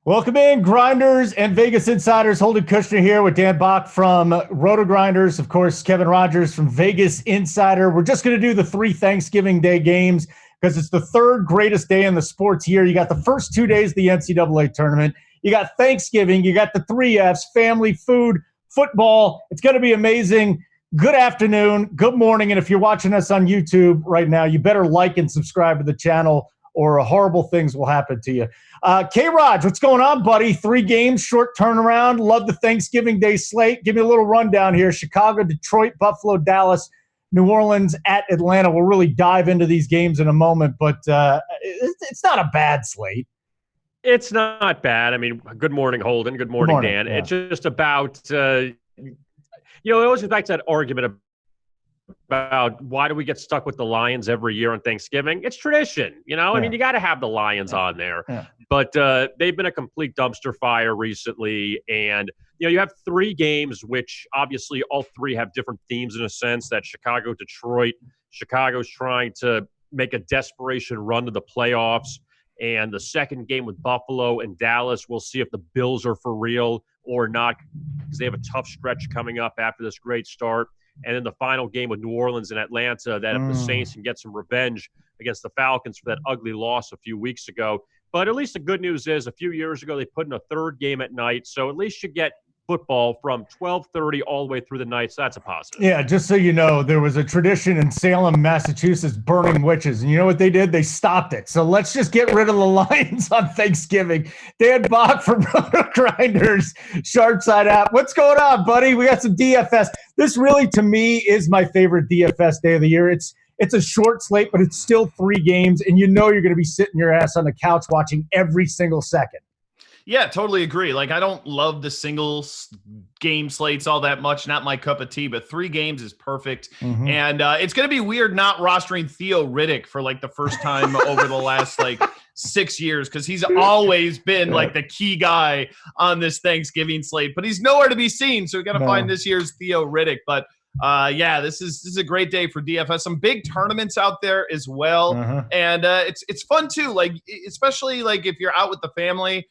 Welcome in, Grinders and Vegas Insiders. Holden Kushner here with Dan Bach from RotoGrinders. Of course, Kevin Rogers from Vegas Insider. We're just going to do the 3 Thanksgiving Day games because it's the third greatest day in the sports year. You got the first 2 days of the NCAA tournament. You got Thanksgiving. You got the 3 Fs, family, food, football. It's going to be amazing. Good afternoon, good morning, and if you're watching us on YouTube right now, you better like and subscribe to the channel or horrible things will happen to you. K-Raj, what's going on, buddy? 3 games, short turnaround. Love the Thanksgiving Day slate. Give me a little rundown here. Chicago, Detroit, Buffalo, Dallas, New Orleans, at Atlanta. We'll really dive into these games in a moment, but it's not a bad slate. It's not bad. I mean, good morning, Holden. Good morning, Dan. Yeah. It's just about, it always goes back to that argument about why do we get stuck with the Lions every year on Thanksgiving? It's tradition, I mean, you got to have the Lions on there. Yeah. But they've been a complete dumpster fire recently. And, you have 3 games, which obviously all 3 have different themes in a sense, that Chicago, Detroit. Chicago's trying to make a desperation run to the playoffs. And the second game with Buffalo and Dallas, we'll see if the Bills are for real or not, because they have a tough stretch coming up after this great start. And then the final game with New Orleans and Atlanta, that if the Saints can get some revenge against the Falcons for that ugly loss a few weeks ago. But at least the good news is a few years ago they put in a third game at night. So at least you get football from 12:30 all the way through the night. So that's a positive. Yeah, just so you know, there was a tradition in Salem, Massachusetts, burning witches. And you know what they did? They stopped it. So let's just get rid of the Lions on Thanksgiving. Dan Bach from RotoGrinders, Sharpside app. What's going on, buddy? We got some DFS. This really, to me, is my favorite DFS day of the year. It's a short slate, but it's still 3 games. And you're going to be sitting your ass on the couch watching every single second. Yeah, totally agree. Like, I don't love the single game slates all that much. Not my cup of tea, but 3 games is perfect. Mm-hmm. And it's going to be weird not rostering Theo Riddick for like the first time over the last 6 years, because he's always been like the key guy on this Thanksgiving slate, but he's nowhere to be seen. So we got to find this year's Theo Riddick. But this is a great day for DFS. Some big tournaments out there as well. And it's fun too. Like, especially like if you're out with the family,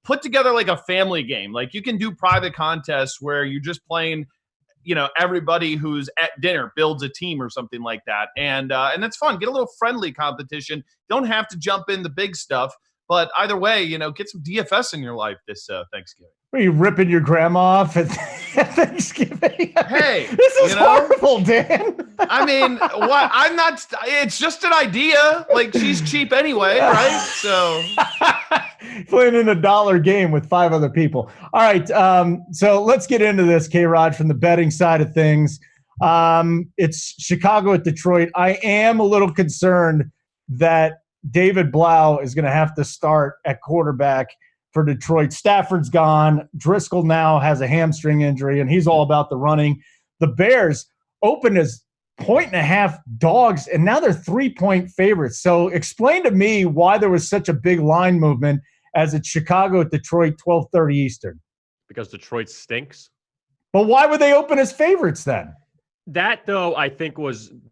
put together like a family game. Like, you can do private contests where you're just playing, everybody who's at dinner builds a team or something like that. And that's fun. Get a little friendly competition. Don't have to jump in the big stuff, but either way, get some DFS in your life this Thanksgiving. Are you ripping your grandma off at Thanksgiving? Hey, this is horrible, Dan. I mean, what? I'm not. It's just an idea. Like, she's cheap anyway, right? So playing in a dollar game with 5 other people. All right, so let's get into this, K-Rod, from the betting side of things. It's Chicago at Detroit. I am a little concerned that David Blau is going to have to start at quarterback for Detroit. Stafford's gone. Driscoll now has a hamstring injury, and he's all about the running. The Bears opened as 1.5 dogs, and now they're 3-point favorites. So explain to me why there was such a big line movement as it's Chicago at Detroit, 12:30 Eastern. Because Detroit stinks. But why would they open as favorites then? That, though, I think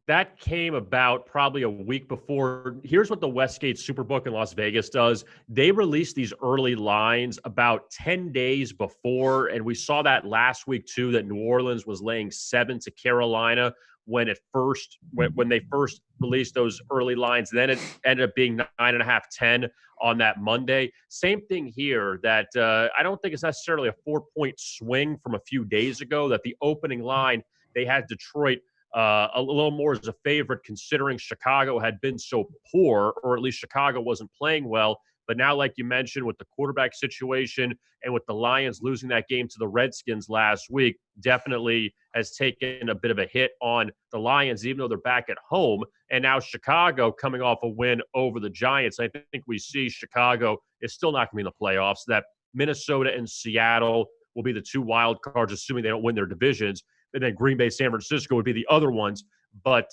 that came about probably a week before. Here's what the Westgate Superbook in Las Vegas does. They release these early lines about 10 days before, and we saw that last week, too, that New Orleans was laying 7 to Carolina when they first released those early lines. Then it ended up being 9.5, 10 on that Monday. Same thing here, that I don't think it's necessarily a 4-point swing from a few days ago, that the opening line, they had Detroit a little more as a favorite, considering Chicago had been so poor, or at least Chicago wasn't playing well. But now, like you mentioned, with the quarterback situation and with the Lions losing that game to the Redskins last week, definitely has taken a bit of a hit on the Lions, even though they're back at home. And now Chicago coming off a win over the Giants. I think we see Chicago is still not going to be in the playoffs, that Minnesota and Seattle will be the 2 wild cards, assuming they don't win their divisions. And then Green Bay, San Francisco would be the other ones. But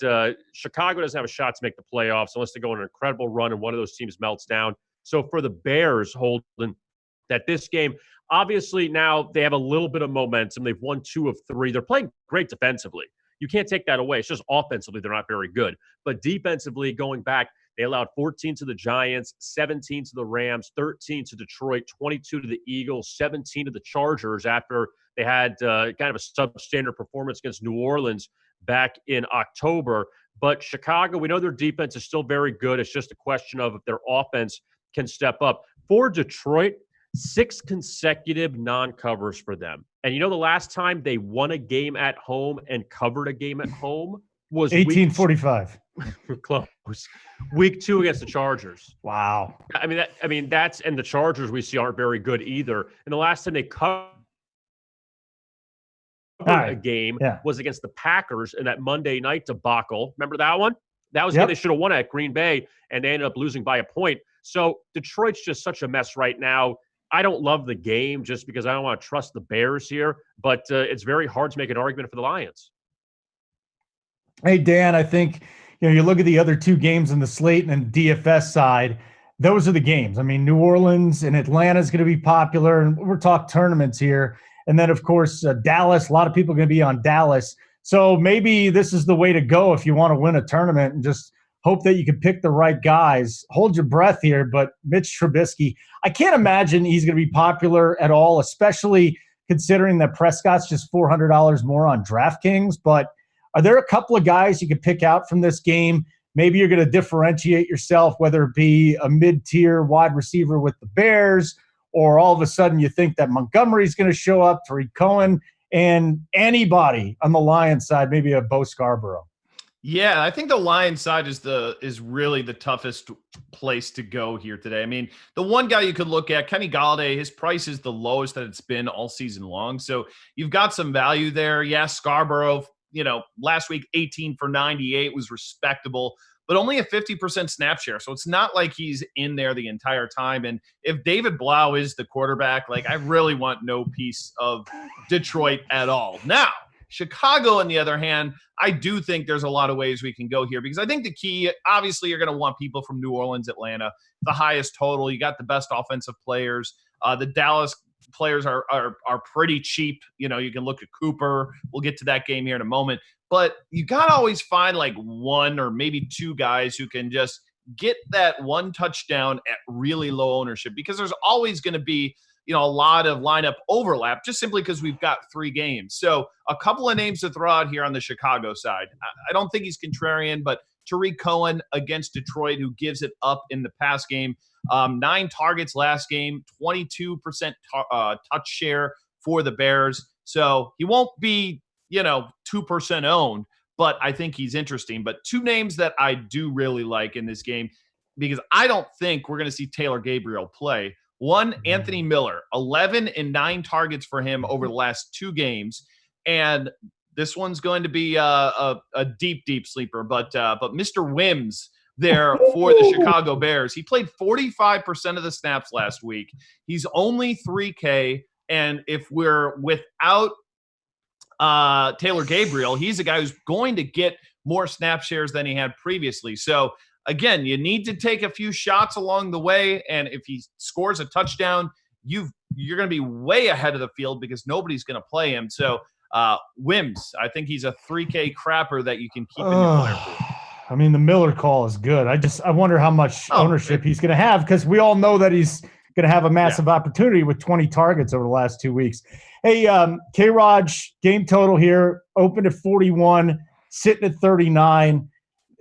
Chicago doesn't have a shot to make the playoffs unless they go on an incredible run and one of those teams melts down. So for the Bears, Holden, that this game, obviously now they have a little bit of momentum. They've won 2 of 3. They're playing great defensively. You can't take that away. It's just offensively they're not very good. But defensively, going back, They allowed 14 to the Giants, 17 to the Rams, 13 to Detroit, 22 to the Eagles, 17 to the Chargers after they had kind of a substandard performance against New Orleans back in October. But Chicago, we know their defense is still very good. It's just a question of if their offense can step up. For Detroit, 6 consecutive non-covers for them. And the last time they won a game at home and covered a game at home was 1845. We're close. Week 2 against the Chargers. Wow. That's and the Chargers we see aren't very good either. And the last time they covered a game was against the Packers in that Monday night debacle. Remember that one? That was the game they should have won at Green Bay, and they ended up losing by a point. So Detroit's just such a mess right now. I don't love the game just because I don't want to trust the Bears here, but it's very hard to make an argument for the Lions. Hey, Dan, I think you look at the other 2 games in the slate and DFS side, those are the games. I mean, New Orleans and Atlanta is going to be popular, and we're talking tournaments here. And then, of course, Dallas, a lot of people are going to be on Dallas. So maybe this is the way to go if you want to win a tournament and just hope that you can pick the right guys. Hold your breath here, but Mitch Trubisky, I can't imagine he's going to be popular at all, especially considering that Prescott's just $400 more on DraftKings. But are there a couple of guys you could pick out from this game? Maybe you're going to differentiate yourself, whether it be a mid-tier wide receiver with the Bears, or all of a sudden you think that Montgomery's going to show up, Tariq Cohen, and anybody on the Lions side, maybe a Bo Scarborough. Yeah, I think the Lions side is really the toughest place to go here today. I mean, the one guy you could look at, Kenny Golladay, his price is the lowest that it's been all season long. So you've got some value there. Yeah, Scarborough, last week 18 for 98 was respectable, but only a 50% snap share. So it's not like he's in there the entire time. And if David Blau is the quarterback, I really want no piece of Detroit at all. Now, Chicago, on the other hand, I do think there's a lot of ways we can go here because I think the key, obviously, you're going to want people from New Orleans, Atlanta, the highest total. You got the best offensive players. The Dallas players are pretty cheap. You can look at Cooper. We'll get to that game here in a moment. But you got to always find one or maybe 2 guys who can just get that one touchdown at really low ownership because there's always going to be a lot of lineup overlap just simply because we've got 3 games. So a couple of names to throw out here on the Chicago side. I don't think he's contrarian, but Tariq Cohen against Detroit, who gives it up in the pass game. 9 targets last game, 22% touch share for the Bears. So he won't be, 2% owned, but I think he's interesting. But 2 names that I do really like in this game because I don't think we're going to see Taylor Gabriel play. One, Anthony Miller, 11 and 9 targets for him over the last 2 games. And this one's going to be a deep sleeper. But Mr. Wims there for the Chicago Bears. He played 45% of the snaps last week. He's only $3K. And if we're without Taylor Gabriel, he's a guy who's going to get more snap shares than he had previously. So, again, you need to take a few shots along the way, and if he scores a touchdown, you're going to be way ahead of the field because nobody's going to play him. So, Wims, I think he's a 3K crapper that you can keep in your player pool. I mean, the Miller call is good. I wonder how much ownership he's going to have because we all know that he's going to have a massive opportunity with 20 targets over the last 2 weeks. Hey, K-Raj, game total here, opened at 41, sitting at 39.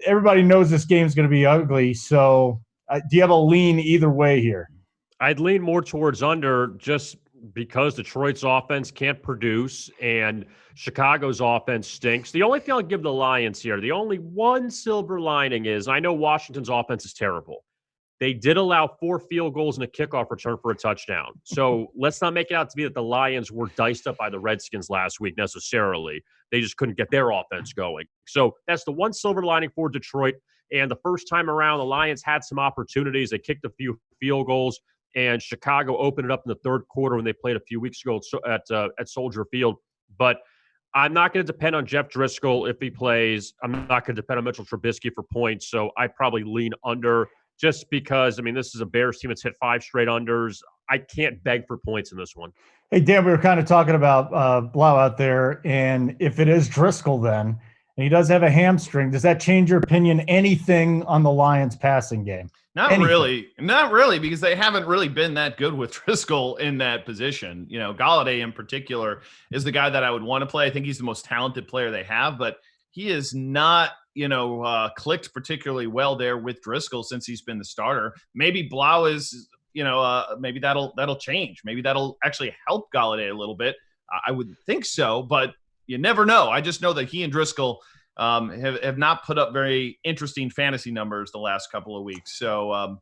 Everybody knows this game is going to be ugly. So do you have a lean either way here? I'd lean more towards under just because Detroit's offense can't produce and Chicago's offense stinks. The only thing I'll give the Lions here, the only one silver lining is, I know Washington's offense is terrible. They did allow 4 field goals and a kickoff return for a touchdown. So let's not make it out to be that the Lions were diced up by the Redskins last week necessarily. They just couldn't get their offense going. So that's the one silver lining for Detroit. And the first time around, the Lions had some opportunities. They kicked a few field goals, and Chicago opened it up in the third quarter when they played a few weeks ago at Soldier Field. But I'm not going to depend on Jeff Driscoll if he plays. I'm not going to depend on Mitchell Trubisky for points. So I probably lean under just because, this is a Bears team that's hit 5 straight unders. I can't beg for points in this one. Hey, Dan, we were kind of talking about Blau out there, and if it is Driscoll then, and he does have a hamstring. Does that change your opinion anything on the Lions passing game? Not really, because they haven't really been that good with Driscoll in that position. Galladay in particular is the guy that I would want to play. I think he's the most talented player they have, but he is not, clicked particularly well there with Driscoll since he's been the starter. Maybe Blau is, maybe that'll change. Maybe that'll actually help Galladay a little bit. I would think so, but you never know. I just know that he and Driscoll have not put up very interesting fantasy numbers the last couple of weeks. So,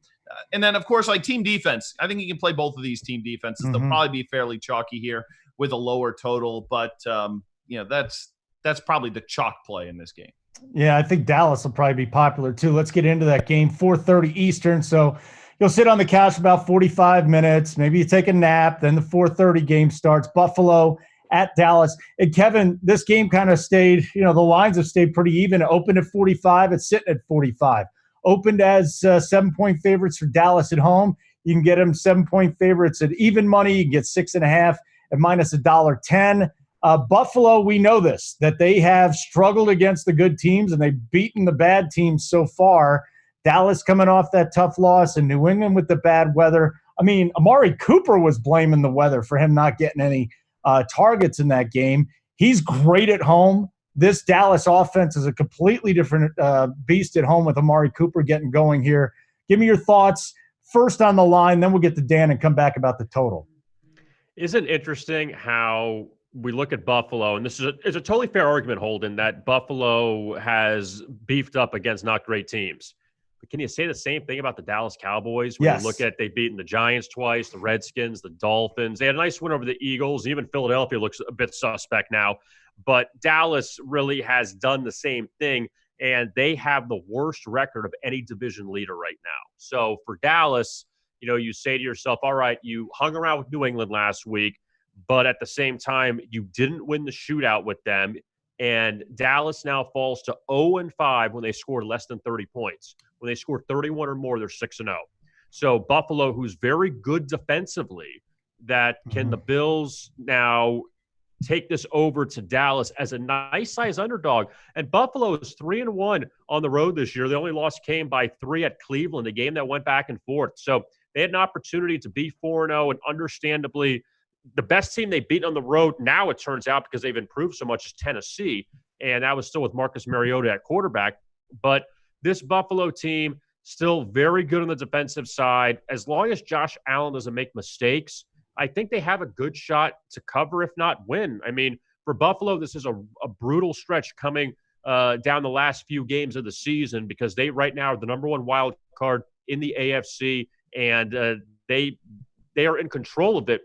and then of course, like team defense, I think you can play both of these team defenses. They'll probably be fairly chalky here with a lower total, but that's probably the chalk play in this game. Yeah, I think Dallas will probably be popular too. Let's get into that game, 4:30 Eastern. So you'll sit on the couch for about 45 minutes. Maybe you take a nap. Then the 4:30 game starts. Buffalo at Dallas. And Kevin, this game kind of stayed, the lines have stayed pretty even. It opened at 45. It's sitting at 45. Opened as 7-point favorites for Dallas at home. You can get them 7-point favorites at even money. You can get 6.5 at minus $1.10. Buffalo, we know this, that they have struggled against the good teams and they've beaten the bad teams so far. Dallas coming off that tough loss and New England with the bad weather. I mean, Amari Cooper was blaming the weather for him not getting any targets in that game. He's great at home. This Dallas offense is a completely different beast at home with Amari Cooper getting going here. Give me your thoughts first on the line, then we'll get to Dan and come back about the total. Isn't it interesting how we look at Buffalo, and this is a totally fair argument, Holden, that Buffalo has beefed up against not great teams. But can you say the same thing about the Dallas Cowboys? When you look at, they've beaten the Giants twice, the Redskins, the Dolphins. They had a nice win over the Eagles. Even Philadelphia looks a bit suspect now. But Dallas really has done the same thing, and they have the worst record of any division leader right now. So for Dallas, you say to yourself, all right, you hung around with New England last week, but at the same time, you didn't win the shootout with them. And Dallas now falls to 0-5 when they scored less than 30 points. When they score 31 or more, they're 6-0. So Buffalo, who's very good defensively, that can the Bills now take this over to Dallas as a nice size underdog? And Buffalo is 3-1 on the road this year. The only loss came by 3 at Cleveland, a game that went back and forth. So they had an opportunity to be 4-0, and understandably, the best team they've beaten on the road now, it turns out, because they've improved so much, is Tennessee. And that was still with Marcus Mariota at quarterback. But this Buffalo team, still very good on the defensive side. As long as Josh Allen doesn't make mistakes, I think they have a good shot to cover, if not win. I mean, for Buffalo, this is a brutal stretch coming down the last few games of the season, because they right now are the number one wild card in the AFC, and they are in control of it.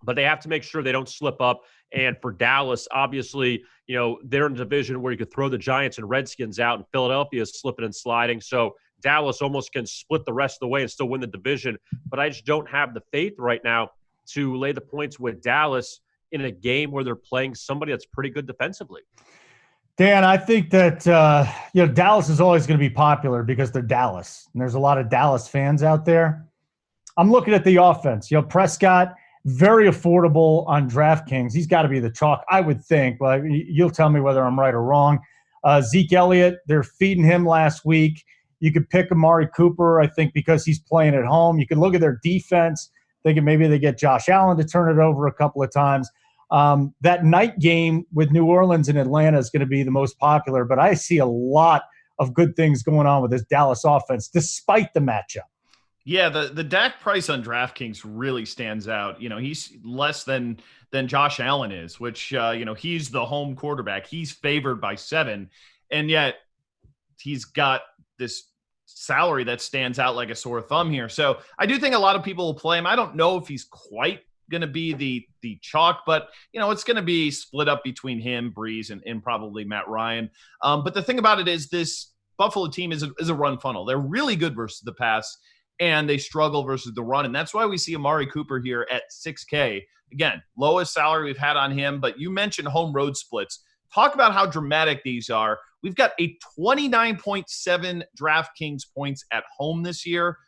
But they have to make sure they don't slip up. And for Dallas, obviously, they're in a division where you could throw the Giants and Redskins out, and Philadelphia is slipping and sliding. So Dallas almost can split the rest of the way and still win the division. But I just don't have the faith right now to lay the points with Dallas in a game where they're playing somebody that's pretty good defensively. Dan, I think that Dallas is always going to be popular because they're Dallas, and there's a lot of Dallas fans out there. I'm looking at the offense. Prescott, very affordable on DraftKings. He's got to be the chalk, I would think, but you'll tell me whether I'm right or wrong. Zeke Elliott, they're feeding him last week. You could pick Amari Cooper, I think, because he's playing at home. You could look at their defense, thinking maybe they get Josh Allen to turn it over a couple of times. That night game with New Orleans and Atlanta is going to be the most popular, but I see a lot of good things going on with this Dallas offense, despite the matchup. Yeah, the Dak price on DraftKings really stands out. He's less than Josh Allen is, which, he's the home quarterback. He's favored by 7, and yet he's got this salary that stands out like a sore thumb here. So I do think a lot of people will play him. I don't know if he's quite going to be the chalk, but, it's going to be split up between him, Breeze, and probably Matt Ryan. But the thing about it is this Buffalo team is a run funnel. They're really good versus the pass, and they struggle versus the run. And that's why we see Amari Cooper here at $6K. Again, lowest salary we've had on him, but you mentioned home road splits. Talk about how dramatic these are. We've got a 29.7 DraftKings points at home this year,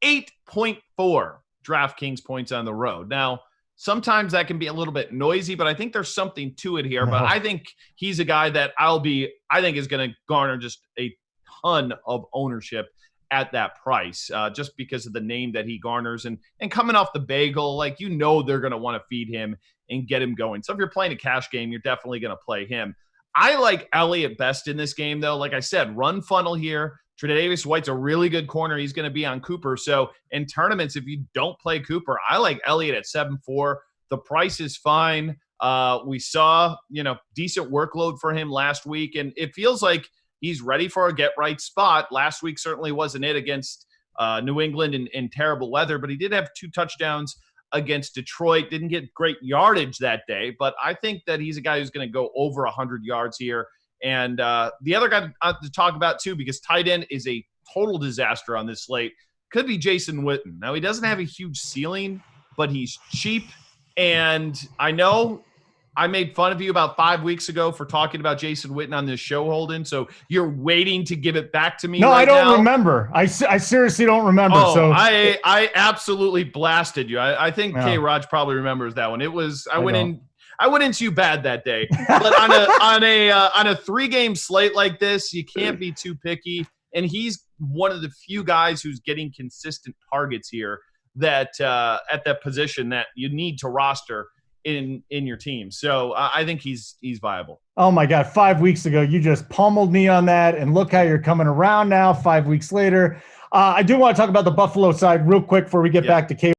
8.4 DraftKings points on the road. Now, sometimes that can be a little bit noisy, but I think there's something to it here. But I think he's a guy that I think is going to garner just a ton of ownership at that price, just because of the name that he garners and coming off the bagel, like, they're going to want to feed him and get him going. So if you're playing a cash game, you're definitely going to play him. I like Elliott best in this game, though. Like I said, run funnel here. Tre'Davious White's a really good corner. He's going to be on Cooper. So in tournaments, if you don't play Cooper, I like Elliott at 7-4. The price is fine. We saw, decent workload for him last week, and it feels like he's ready for a get-right spot. Last week certainly wasn't it against New England in terrible weather, but he did have 2 touchdowns against Detroit. Didn't get great yardage that day, but I think that he's a guy who's going to go over 100 yards here. And the other guy to talk about, too, because tight end is a total disaster on this slate, could be Jason Witten. Now, he doesn't have a huge ceiling, but he's cheap. And I know I made fun of you about 5 weeks ago for talking about Jason Witten on this show, Holden. So you're waiting to give it back to me. No, right I don't now. Remember. I seriously don't remember. Oh, so I absolutely blasted you. I think K-Raj probably remembers that one. It was I went into you bad that day. But on a 3-game slate like this, you can't be too picky. And he's one of the few guys who's getting consistent targets here that at that position that you need to roster in your team. So I think he's viable. Oh my God. 5 weeks ago, you just pummeled me on that. And look how you're coming around now 5 weeks later. I do want to talk about the Buffalo side real quick before we get back to K.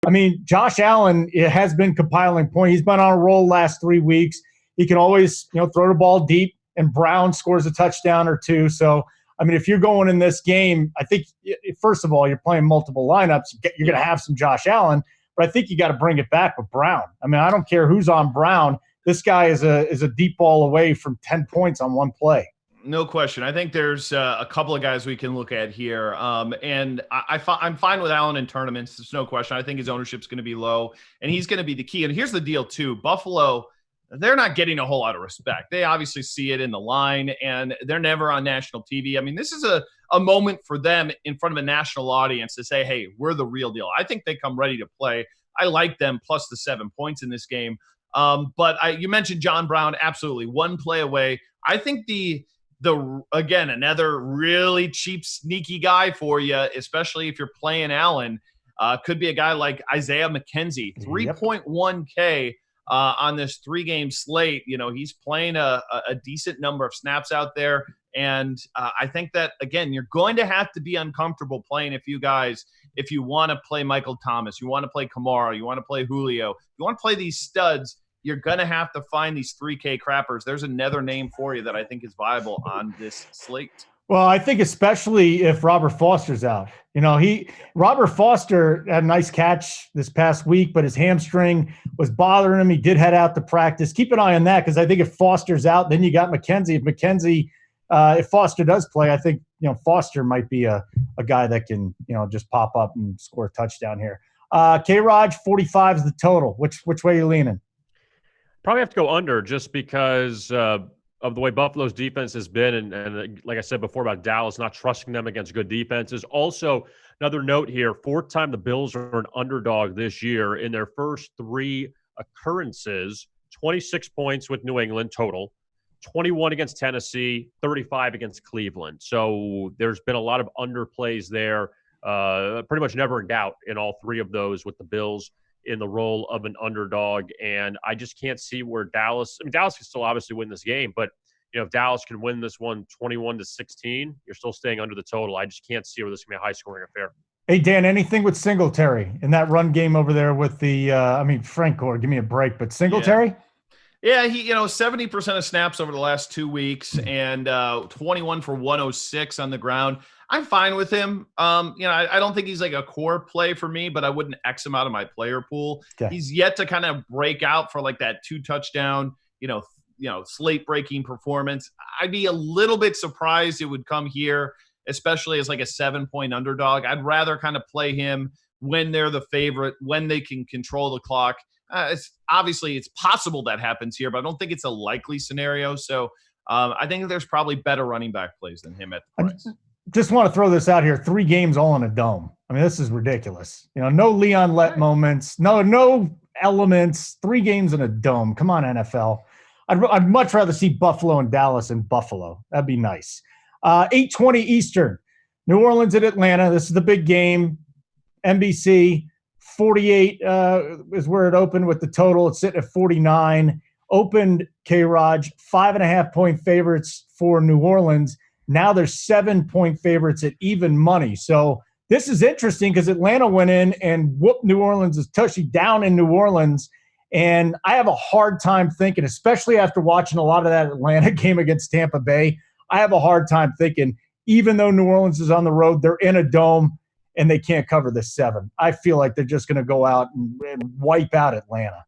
I mean, Josh Allen has been compiling points. He's been on a roll last 3 weeks. He can always, throw the ball deep, and Brown scores a touchdown or 2. So, I mean, if you're going in this game, I think, first of all, you're playing multiple lineups. You're going to have some Josh Allen, but I think you got to bring it back with Brown. I mean, I don't care who's on Brown. This guy is a deep ball away from 10 points on one play. No question. I think there's a couple of guys we can look at here. And I'm fine with Allen in tournaments. There's no question. I think his ownership's going to be low, and he's going to be the key. And here's the deal, too. Buffalo, they're not getting a whole lot of respect. They obviously see it in the line, and they're never on national TV. I mean, this is a moment for them in front of a national audience to say, hey, we're the real deal. I think they come ready to play. I like them plus the 7 points in this game. But you mentioned John Brown. Absolutely. One play away. I think again, another really cheap, sneaky guy for you, especially if you're playing Allen, could be a guy like Isaiah McKenzie, 3.1K on this 3-game slate. He's playing a decent number of snaps out there. And I think that, again, you're going to have to be uncomfortable playing a few guys if you want to play Michael Thomas, you want to play Kamara, you want to play Julio, you want to play these studs. You're going to have to find these 3K crappers. There's another name for you that I think is viable on this slate. Well, I think especially if Robert Foster's out. Robert Foster had a nice catch this past week, but his hamstring was bothering him. He did head out to practice. Keep an eye on that, because I think if Foster's out, then you got McKenzie. If Foster does play, I think Foster might be a guy that can just pop up and score a touchdown here. K-Raj, 45 is the total. Which way are you leaning? Probably have to go under, just because of the way Buffalo's defense has been. And like I said before about Dallas, not trusting them against good defenses. Also, another note here, 4th time the Bills are an underdog this year in their first 3 occurrences, 26 points with New England total, 21 against Tennessee, 35 against Cleveland. So there's been a lot of underplays there, pretty much never in doubt in all 3 of those with the Bills in the role of an underdog. And I just can't see where Dallas can still obviously win this game, but if Dallas can win this one 21-16, you're still staying under the total. I just can't see where this is going to be a high scoring affair. Hey, Dan, anything with Singletary in that run game over there with Frank Gore, give me a break, but Singletary? Yeah, he 70% of snaps over the last 2 weeks and 21 for 106 on the ground. I'm fine with him. I don't think he's like a core play for me, but I wouldn't X him out of my player pool. Okay. He's yet to kind of break out for like that 2 touchdown, slate breaking performance. I'd be a little bit surprised it would come here, especially as like a 7-point underdog. I'd rather kind of play him when they're the favorite, when they can control the clock. It's possible that happens here, but I don't think it's a likely scenario. So I think there's probably better running back plays than him at the price. Just want to throw this out here. 3 games all in a dome. I mean, this is ridiculous. No Leon Lett moments. No elements, 3 games in a dome. Come on, NFL. I'd much rather see Buffalo and Dallas in Buffalo. That'd be nice. 8:20 Eastern, New Orleans at Atlanta. This is the big game. NBC, 48 is where it opened with the total. It's sitting at 49. Opened, K-Raj, 5.5-point favorites for New Orleans. Now they're 7-point favorites at even money. So this is interesting because Atlanta went in and whooped New Orleans' tushy down in New Orleans. And I have a hard time thinking, especially after watching a lot of that Atlanta game against Tampa Bay, I have a hard time thinking, even though New Orleans is on the road, they're in a dome and they can't cover the 7. I feel like they're just going to go out and wipe out Atlanta.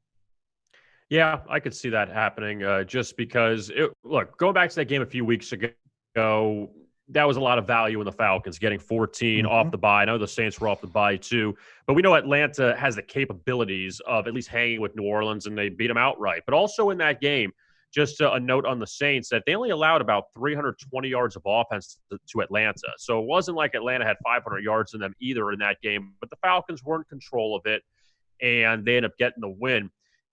Yeah, I could see that happening just because, look, going back to that game a few weeks ago, that was a lot of value in the Falcons getting 14 off the bye. I know the Saints were off the bye too, but we know Atlanta has the capabilities of at least hanging with New Orleans, and they beat them outright. But also in that game, just a note on the Saints that they only allowed about 320 yards of offense to Atlanta. So it wasn't like Atlanta had 500 yards in them either in that game, but the Falcons were in control of it, and they ended up getting the win.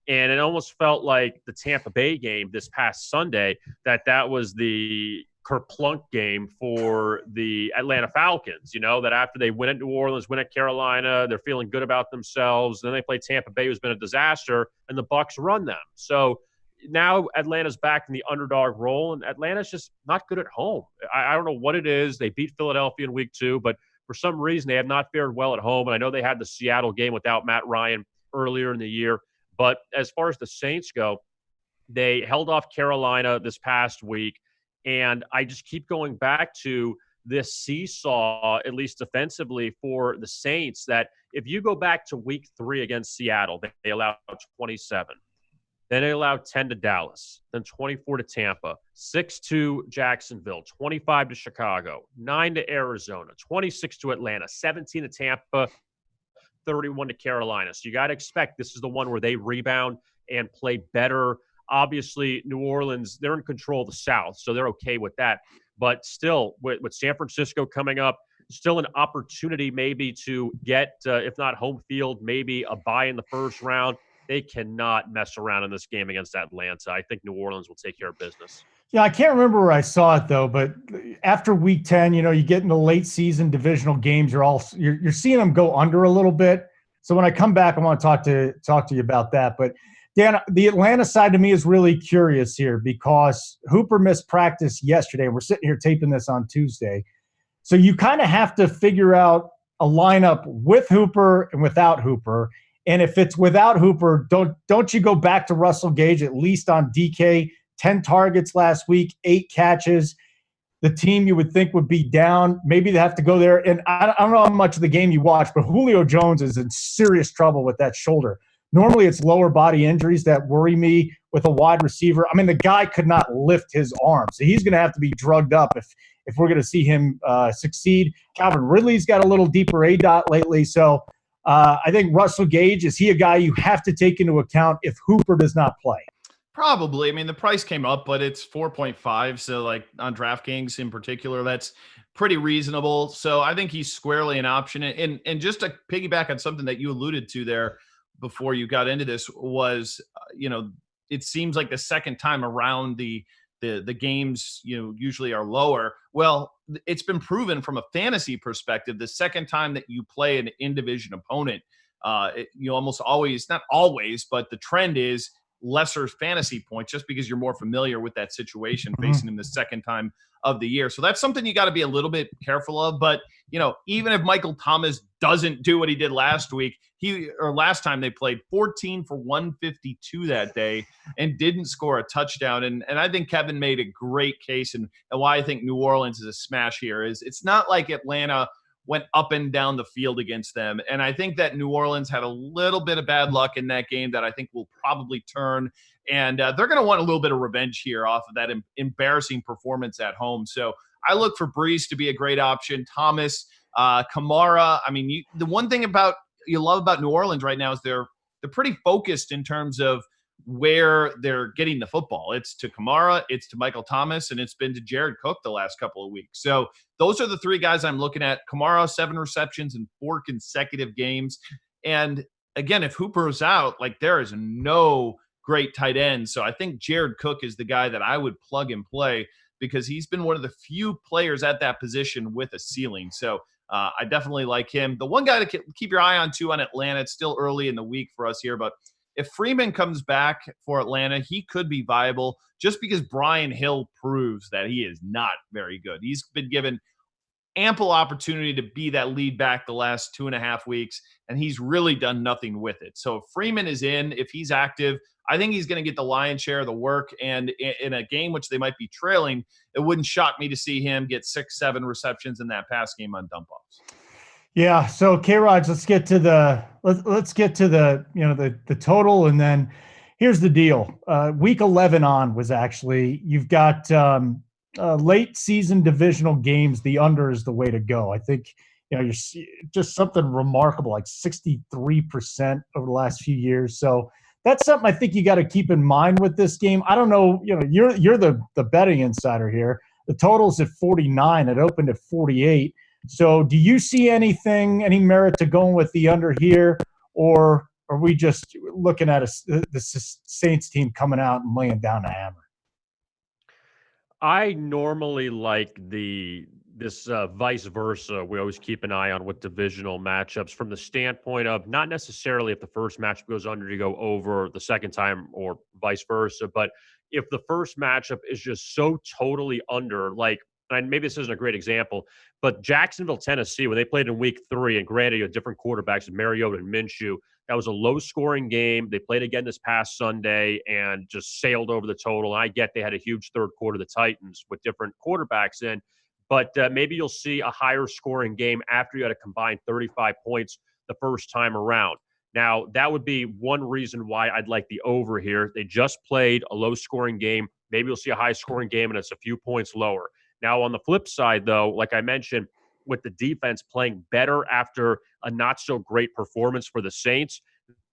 And it almost felt like the Tampa Bay game this past Sunday, that was the kerplunk game for the Atlanta Falcons, that after they win at New Orleans, win at Carolina, they're feeling good about themselves. Then they play Tampa Bay, who's been a disaster, and the Bucs run them. So now Atlanta's back in the underdog role, and Atlanta's just not good at home. I don't know what it is. They beat Philadelphia in week 2, but for some reason they have not fared well at home. And I know they had the Seattle game without Matt Ryan earlier in the year. But as far as the Saints go, they held off Carolina this past week. And I just keep going back to this seesaw, at least defensively, for the Saints, that if you go back to week 3 against Seattle, they allowed 27. Then they allowed 10 to Dallas, then 24 to Tampa, 6 to Jacksonville, 25 to Chicago, 9 to Arizona, 26 to Atlanta, 17 to Tampa, 31 to Carolina. So you got to expect this is the one where they rebound and play better. Obviously, New Orleans, they're in control of the South, so they're okay with that. But still, with San Francisco coming up, still an opportunity maybe to get, if not home field, maybe a bye in the first round. They cannot mess around in this game against Atlanta. I think New Orleans will take care of business. Yeah, I can't remember where I saw it though, but after week 10, you get into late season divisional games, you're seeing them go under a little bit. So when I come back, I want to talk to you about that. But Dan, the Atlanta side to me is really curious here because Hooper missed practice yesterday. We're sitting here taping this on Tuesday. So you kind of have to figure out a lineup with Hooper and without Hooper. And if it's without Hooper, don't you go back to Russell Gage, at least on DK? 10 targets last week, 8 catches. The team you would think would be down. Maybe they have to go there. And I don't know how much of the game you watch, but Julio Jones is in serious trouble with that shoulder. Normally it's lower body injuries that worry me with a wide receiver. I mean, the guy could not lift his arm. So he's going to have to be drugged up if we're going to see him succeed. Calvin Ridley's got a little deeper ADOT lately. So I think Russell Gage, is he a guy you have to take into account if Hooper does not play? Probably. I mean, the price came up, but it's 4.5. So like on DraftKings in particular, that's pretty reasonable. So I think he's squarely an option. And just to piggyback on something that you alluded to there before you got into this was, it seems like the second time around the games, usually are lower. Well, it's been proven from a fantasy perspective, the second time that you play an in-division opponent, you almost always, not always, but the trend is lesser fantasy points just because you're more familiar with that situation facing him the second time of the year. So that's something you got to be a little bit careful of. But, even if Michael Thomas doesn't do what he did last week, last time they played 14 for 152 that day and didn't score a touchdown. And I think Kevin made a great case and why I think New Orleans is a smash here is it's not like Atlanta went up and down the field against them. And I think that New Orleans had a little bit of bad luck in that game that I think will probably turn. And they're going to want a little bit of revenge here off of that embarrassing performance at home. So I look for Breeze to be a great option. Thomas, Kamara. I mean, the one thing you love about New Orleans right now is they're pretty focused in terms of where they're getting the football. It's to Kamara, it's to Michael Thomas, and it's been to Jared Cook the last couple of weeks. So those are the 3 guys I'm looking at. Kamara, 7 receptions in 4 consecutive games. And again, if Hooper's out, like there is no great tight end. So I think Jared Cook is the guy that I would plug and play because he's been one of the few players at that position with a ceiling. So I definitely like him. The one guy to keep your eye on too on Atlanta, it's still early in the week for us here, but if Freeman comes back for Atlanta, he could be viable just because Brian Hill proves that he is not very good. He's been given ample opportunity to be that lead back the last 2.5 weeks, and he's really done nothing with it. So if Freeman is if he's active, I think he's going to get the lion's share of the work. And in a game which they might be trailing, it wouldn't shock me to see him get 6-7 receptions in that pass game on dump offs. Yeah. So K-Raj, let's get to the the total, and then here's the deal. Week 11 on was actually you've got late season divisional games. The under is the way to go. I think you're just something remarkable, like 63% over the last few years. So that's something I think you got to keep in mind with this game. I don't know. You're the betting insider here. The total's at 49. It opened at 48. So do you see any merit to going with the under here, or are we just looking at the Saints team coming out and laying down a hammer? I normally like this vice versa. We always keep an eye on with divisional matchups from the standpoint of not necessarily if the first matchup goes under to go over the second time or vice versa, but if the first matchup is just so totally under, like, and maybe this isn't a great example, but Jacksonville, Tennessee, when they played in week 3, and granted, you had different quarterbacks, Mariota and Minshew, that was a low-scoring game. They played again this past Sunday and just sailed over the total. And I get they had a huge third quarter, the Titans, with different quarterbacks in, but maybe you'll see a higher-scoring game after you had a combined 35 points the first time around. Now, that would be one reason why I'd like the over here. They just played a low-scoring game. Maybe you'll see a high-scoring game, and it's a few points lower. Now, on the flip side, though, like I mentioned, with the defense playing better after a not-so-great performance for the Saints,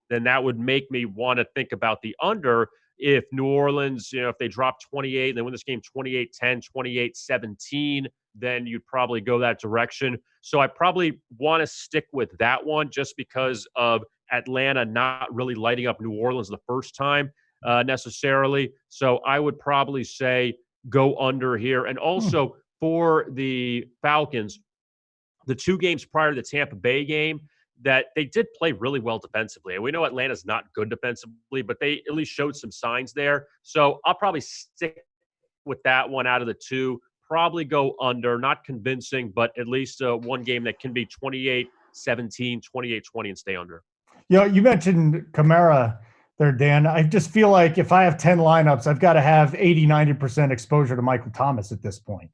then that would make me want to think about the under. If New Orleans, if they drop 28 and they win this game 28-10, 28-17, then you'd probably go that direction. So I probably want to stick with that one just because of Atlanta not really lighting up New Orleans the first time necessarily. So I would probably say go under here. And also for the Falcons, the 2 games prior to the Tampa Bay game, that they did play really well defensively. And we know Atlanta's not good defensively, but they at least showed some signs there. So I'll probably stick with that one out of the 2. Probably go under, not convincing, but at least one game that can be 28-17, 28-20 and stay under. You mentioned Kamara there, Dan. I just feel like if I have 10 lineups, I've got to have 80-90% exposure to Michael Thomas at this point.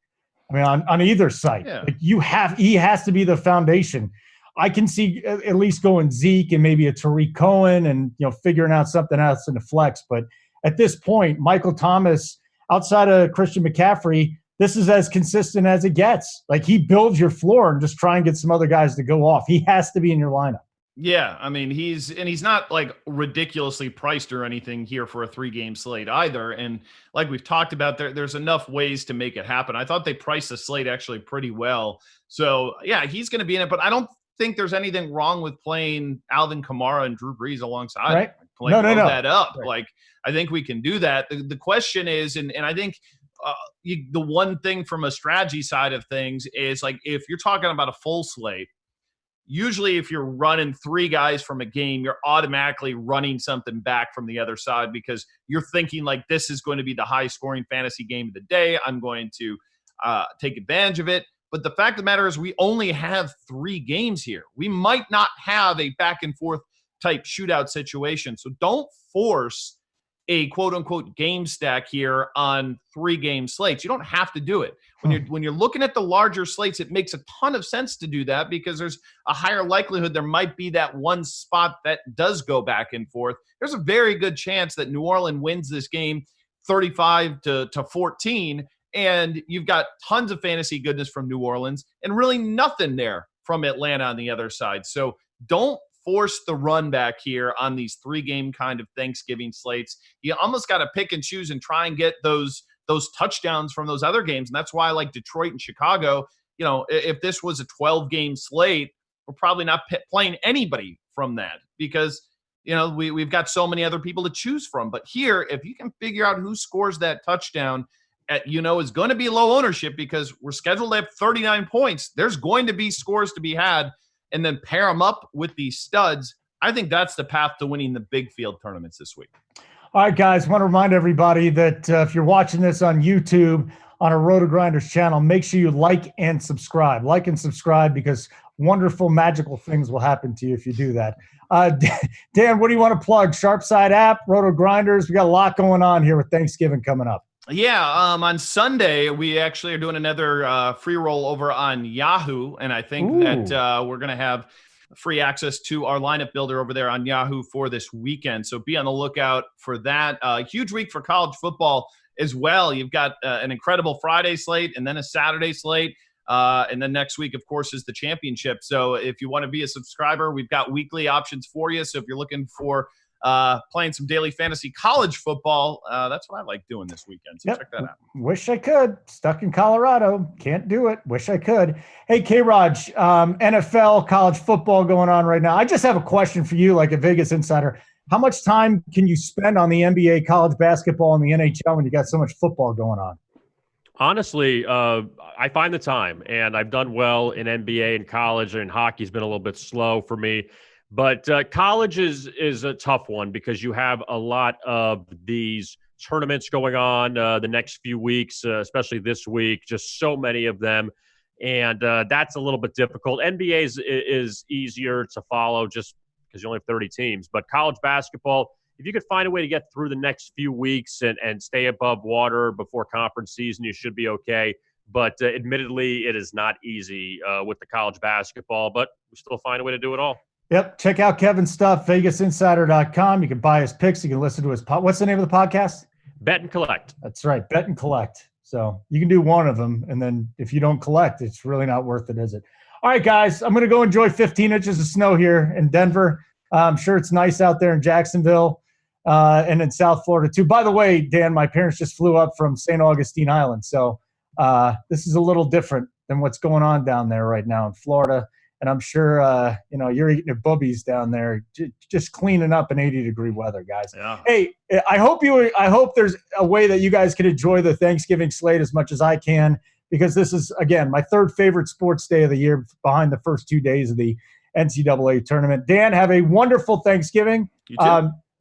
I mean, on either side, he has to be the foundation. I can see at least going Zeke and maybe a Tariq Cohen and figuring out something else in the flex. But at this point, Michael Thomas, outside of Christian McCaffrey, this is as consistent as it gets. Like, he builds your floor and just try and get some other guys to go off. He has to be in your lineup. Yeah, I mean, he's not like ridiculously priced or anything here for a 3-game slate either. And like we've talked about, there's enough ways to make it happen. I thought they priced the slate actually pretty well. So yeah, he's going to be in it, but I don't think there's anything wrong with playing Alvin Kamara and Drew Brees alongside. Right? No. That up. Right. Like, I think we can do that. The question is, and I think the one thing from a strategy side of things is, like, if you're talking about a full slate, usually if you're running 3 guys from a game, you're automatically running something back from the other side because you're thinking, like, this is going to be the high scoring fantasy game of the day. I'm going to take advantage of it. But the fact of the matter is we only have 3 games here. We might not have a back and forth type shootout situation. So don't force a quote unquote game stack here on 3-game slates. You don't have to do it. When you're looking at the larger slates, it makes a ton of sense to do that because there's a higher likelihood there might be that one spot that does go back and forth. There's a very good chance that New Orleans wins this game 35-14, and you've got tons of fantasy goodness from New Orleans and really nothing there from Atlanta on the other side. So don't force the run back here on these 3-game kind of Thanksgiving slates. You almost got to pick and choose and try and get those touchdowns from those other games. And that's why I like Detroit and Chicago. If this was a 12-game slate, we're probably not playing anybody from that because, we've got so many other people to choose from. But here, if you can figure out who scores that touchdown is going to be low ownership because we're scheduled to have 39 points. There's going to be scores to be had, and then pair them up with these studs. I think that's the path to winning the big field tournaments this week. All right, guys, I want to remind everybody that if you're watching this on YouTube on our RotoGrinders channel, make sure you like and subscribe. Like and subscribe because wonderful, magical things will happen to you if you do that. Dan, what do you want to plug? Sharpside app, RotoGrinders. We got a lot going on here with Thanksgiving coming up. Yeah, on Sunday, we actually are doing another free roll over on Yahoo, and I think that we're going to have free access to our lineup builder over there on Yahoo for this weekend. So be on the lookout for that. Huge week for college football as well. You've got an incredible Friday slate and then a Saturday slate. And then next week, of course, is the championship. So if you want to be a subscriber, we've got weekly options for you. So if you're looking for playing some daily fantasy college football, that's what I like doing this weekend. So check that out. Wish I could. Stuck in Colorado. Can't do it. Wish I could. Hey, K-Raj, NFL college football going on right now. I just have a question for you, like a Vegas insider. How much time can you spend on the NBA, college basketball, and the NHL when you got so much football going on? Honestly, I find the time, and I've done well in NBA and college, and hockey's been a little bit slow for me. But college is a tough one because you have a lot of these tournaments going on the next few weeks, especially this week, just so many of them. And that's a little bit difficult. NBA is easier to follow just because you only have 30 teams. But college basketball, if you could find a way to get through the next few weeks and stay above water before conference season, you should be okay. But admittedly, it is not easy with the college basketball, but we still find a way to do it all. Yep. Check out Kevin's stuff, VegasInsider.com. You can buy his picks. You can listen to his what's the name of the podcast? Bet and Collect. That's right. Bet and Collect. So you can do one of them. And then if you don't collect, it's really not worth it, is it? All right, guys, I'm going to go enjoy 15 inches of snow here in Denver. I'm sure it's nice out there in Jacksonville and in South Florida, too. By the way, Dan, my parents just flew up from St. Augustine Island. So this is a little different than what's going on down there right now in Florida. And I'm sure, you're eating your boobies down there, just cleaning up in 80-degree weather, guys. Yeah. Hey, I hope there's a way that you guys can enjoy the Thanksgiving slate as much as I can, because this is, again, my third favorite sports day of the year behind the first 2 days of the NCAA tournament. Dan, have a wonderful Thanksgiving. You too.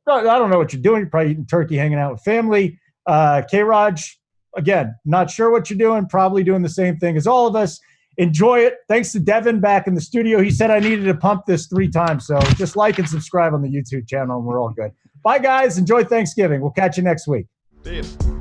I don't know what you're doing. You're probably eating turkey, hanging out with family. K-Raj, again, not sure what you're doing. Probably doing the same thing as all of us. Enjoy it. Thanks to Devin back in the studio. He said I needed to pump this 3 times. So just like and subscribe on the YouTube channel, and we're all good. Bye, guys. Enjoy Thanksgiving. We'll catch you next week. See you.